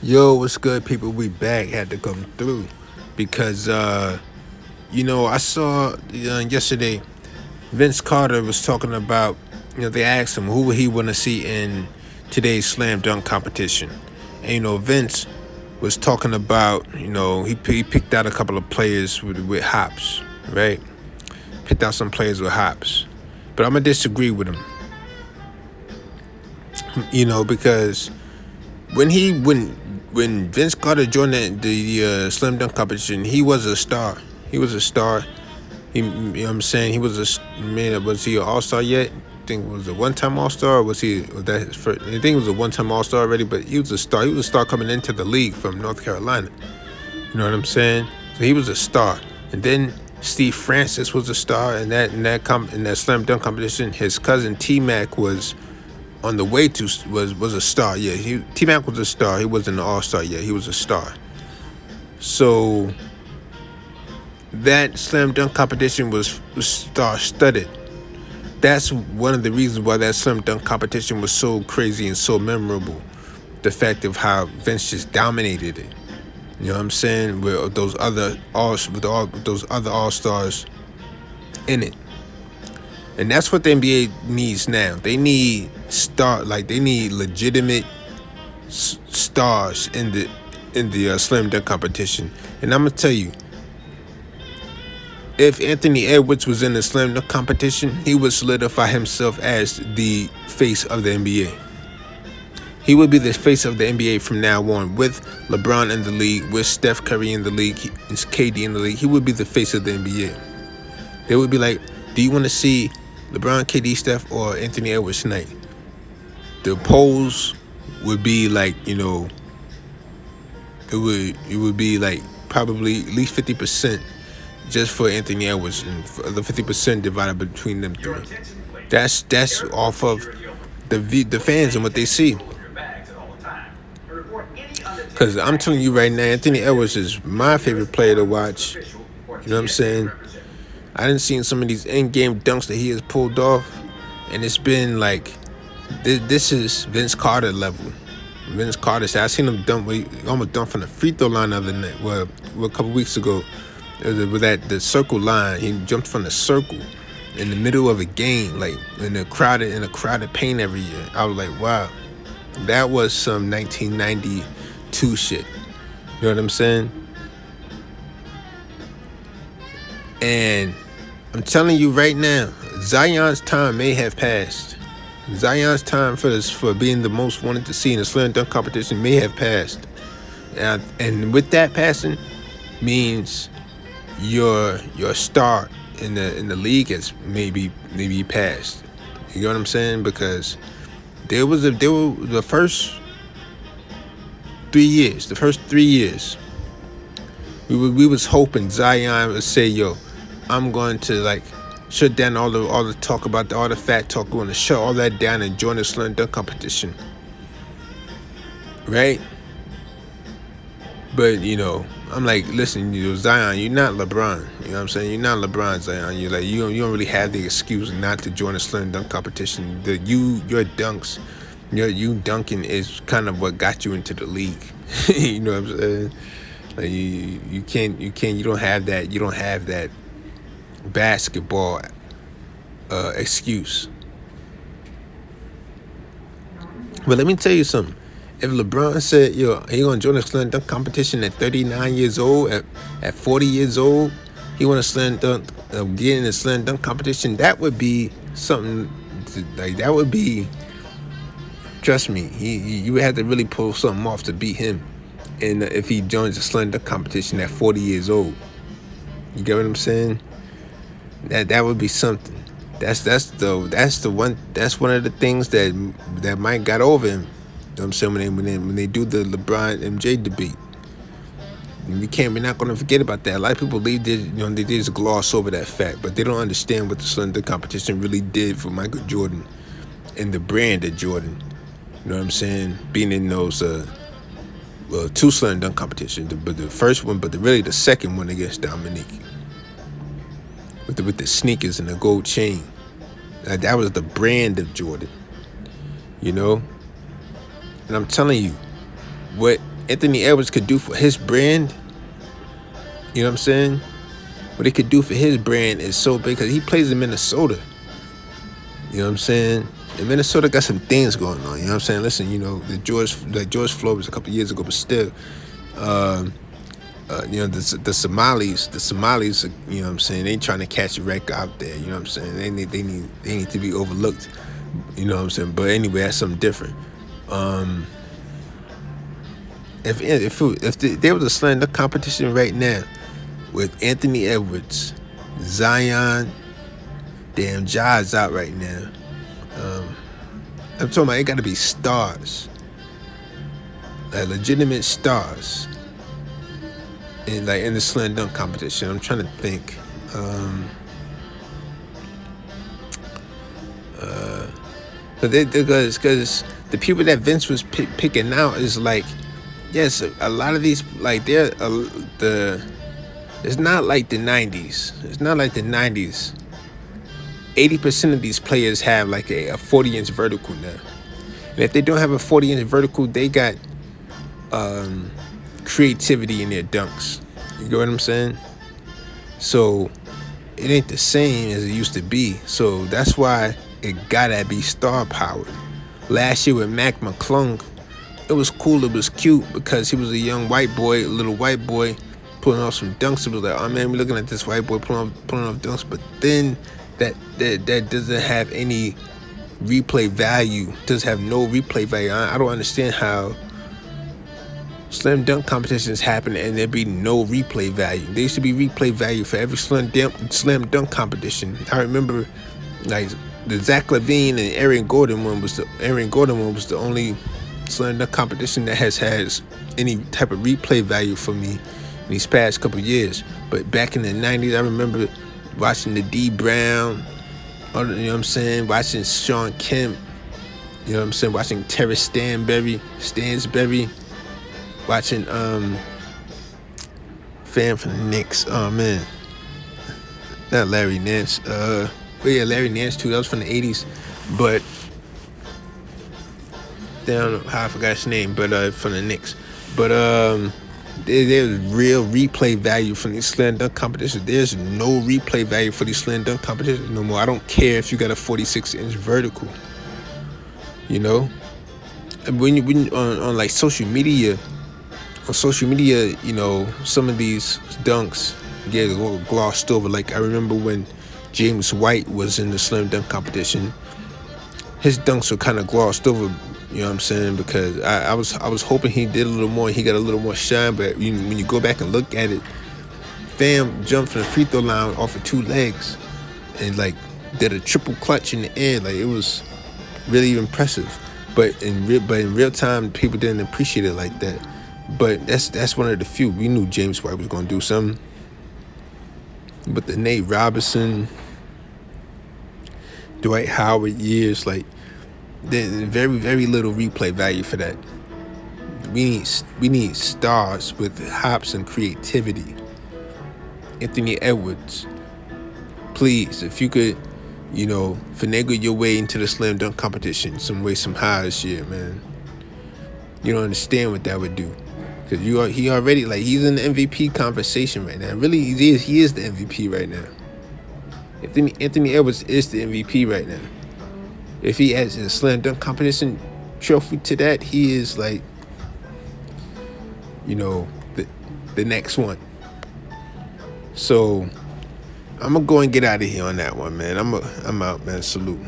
Yo, what's good, people? We back. Had to come through because I saw yesterday Vince Carter was talking about. They asked him who would he want to see in today's slam dunk competition, and Vince was talking about. He picked out a couple of players with hops, right? Picked out some players with hops, but I'm gonna disagree with him. Because when Vince Carter joined the slam dunk competition, he was a star. He was a star. What I'm saying? He was man. Was he an all star yet? I think it was a one time all star. Was that his first? I think it was a one time all star already. But he was a star. He was a star coming into the league from North Carolina. You know what I'm saying? So he was a star. And then Steve Francis was a star in that slam dunk competition. His cousin T Mac was on the way to was a star. Yeah, T Mac was a star. He wasn't an all star yet. He was a star. So that slam dunk competition was star studded. That's one of the reasons why that slam dunk competition was so crazy and so memorable. The fact of how Vince just dominated it. You know what I'm saying? With those other all stars in it. And that's what the NBA needs now. They need they need legitimate stars in the slam dunk competition. And I'm gonna tell you, if Anthony Edwards was in the slam dunk competition, he would solidify himself as the face of the NBA. He would be the face of the NBA from now on, with LeBron in the league, with Steph Curry in the league, with KD in the league. He would be the face of the NBA. They would be like, do you want to see LeBron, KD, Steph, or Anthony Edwards tonight? The polls would be like, it would be like probably at least 50% just for Anthony Edwards, and the 50% divided between them three. That's off of the fans and what they see. Because I'm telling you right now, Anthony Edwards is my favorite player to watch. You know what I'm saying? I done seen some of these in-game dunks that he has pulled off, and it's been like, this is Vince Carter level. Vince Carter said, I seen him dunk, he almost dunked from the free throw line the other night, well, a couple weeks ago. With the circle line, he jumped from the circle in the middle of a game, like in a crowded paint every year. I was like, wow, that was some 1992 shit. You know what I'm saying? And I'm telling you right now, Zion's time may have passed. Zion's time for being the most wanted to see in the slam dunk competition may have passed. And with that passing means your star in the league has maybe passed. You know what I'm saying? Because there were the first 3 years. The first 3 years, we was hoping Zion would say, "Yo, I'm going to shut down all the talk about all the fat talk. We're going to shut all that down and join the slam dunk competition." Right? But I'm like, listen, Zion, you're not LeBron. You know what I'm saying? You're not LeBron, Zion. You're like, you don't really have the excuse not to join a slam dunk competition. Your dunks, you dunking is kind of what got you into the league. You know what I'm saying? Like you don't have that basketball excuse. But let me tell you something. If LeBron said, yo, he gonna join a slam dunk competition at 39 years old, at 40 years old, he want to slam dunk, get in a slam dunk competition, that would be something, that would be, trust me, you would have to really pull something off to beat him. And if he joins a slam dunk competition at 40 years old, you get what I'm saying? That would be something. That's one of the things that Mike got over him. You know what I'm saying? When they do the LeBron MJ debate, we're not gonna forget about that. A lot of people they just gloss over that fact, but they don't understand what the slam dunk competition really did for Michael Jordan and the brand of Jordan. You know what I'm saying? Being in those two slam dunk competitions, but the first one, really the second one against Dominique, with the sneakers and the gold chain. That was the brand of Jordan. And I'm telling you, what Anthony Edwards could do for his brand, you know what I'm saying? What he could do for his brand is so big because he plays in Minnesota. You know what I'm saying? And Minnesota got some things going on. You know what I'm saying? Listen, you know, George Floyd was a couple years ago, but still, you know, the Somalis, you know what I'm saying? They trying to catch a wreck out there. You know what I'm saying? They need to be overlooked. You know what I'm saying? But anyway, that's something different. If there was a slam dunk competition right now with Anthony Edwards, Zion, damn Ja's out right now. I'm talking about it got to be stars, like legitimate stars, in the slam dunk competition. I'm trying to think. Because the people that Vince was picking out is like, yes, a lot of these like it's not like the 90s. It's not like the 90s. 80% of these players have like a 40-inch vertical now. And if they don't have a 40-inch vertical, they got creativity in their dunks. You get what I'm saying? So it ain't the same as it used to be. So that's why it gotta be star powered. Last year with Mac McClung, it was cool, it was cute because he was a young white boy, a little white boy, pulling off some dunks. It was like, oh man, we're looking at this white boy pulling off dunks. But then that doesn't have any replay value. Doesn't have no replay value. I don't understand how slam dunk competitions happen and there be no replay value. There used to be replay value for every slam dunk competition. I remember like the Zach LaVine and Aaron Gordon one was the only slam dunk competition that has any type of replay value for me in these past couple years. But back in the 90s, I remember watching the D Brown, you know what I'm saying, watching Sean Kemp, you know what I'm saying, watching Terrence Stansberry, watching fan from the Knicks. Oh man, not Larry Nance. But yeah, Larry Nance too. That was from the 80s, but I don't know how I forgot his name, but from the Knicks. But there's real replay value from these slam dunk competitions. There's no replay value for these slam dunk competitions no more. I don't care if you got a 46-inch vertical. You know, and when on like social media, you know, some of these dunks get glossed over. Like I remember when James White was in the slam dunk competition, his dunks were kind of glossed over. You know what I'm saying? Because I was hoping he did a little more. He got a little more shine. But when you go back and look at it, fam jumped from the free throw line off of 2 legs and like did a triple clutch in the air. Like it was really impressive. But in real time, people didn't appreciate it like that. But that's one of the few. We knew James White was gonna do something. But the Nate Robinson, Dwight Howard years, like there's very, very little replay value for that. We need stars with hops and creativity. Anthony Edwards, please, if you could, you know, finagle your way into the slam dunk competition some way, somehow this year, man. You don't understand what that would do. Because he already, like, he's in the MVP conversation right now. Really, he is the MVP right now. Anthony Edwards is the MVP right now. If he adds a slam dunk competition trophy to that, he is like, you know, the next one. So I'm gonna go and get out of here on that one, man. I'm out, man. Salute.